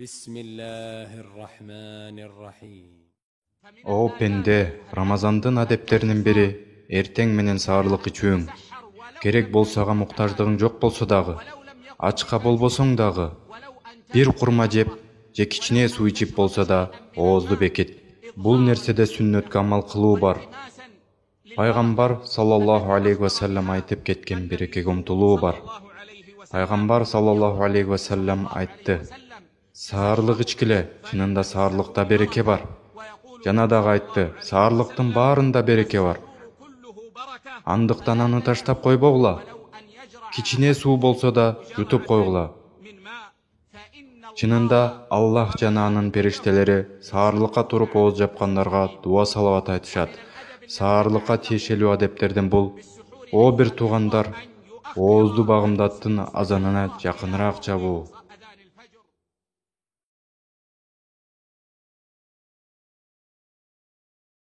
بسم الله الرحمن الرحيم. О пенде, Рамазандын адептеринин бири эртең менен саарлык ичүүң. Керек болсага муктаждыгың жок болсо дагы, ачка болбосоң дагы, бир курма жеп же кичине суу ичип болсо да оозду бекит. Бул нерседе сүннөткө амал кылуу бар. Пайгамбар саллаллаху алейхи ва саллям айтып кеткен берекеге умтулуу бар. Пайгамбар саллаллаху алейхи ва саллям айтты: саарлык ичкиле, чынында саарлыкта береке бар. Жана дагы айтты: саарлыктын баарында береке бар. Андыктан аны таштап койбогула. Кичине суу болсо да жутуп койгула. Чынында Аллах жана анын периштелери саарлыкка туруп ооз жапкандарга дуа салават айтышат. Саарлыкка тиешелүү адептерден бул: о бир туугандар, оозду багымдаттын азанына жакыныраак жабуу.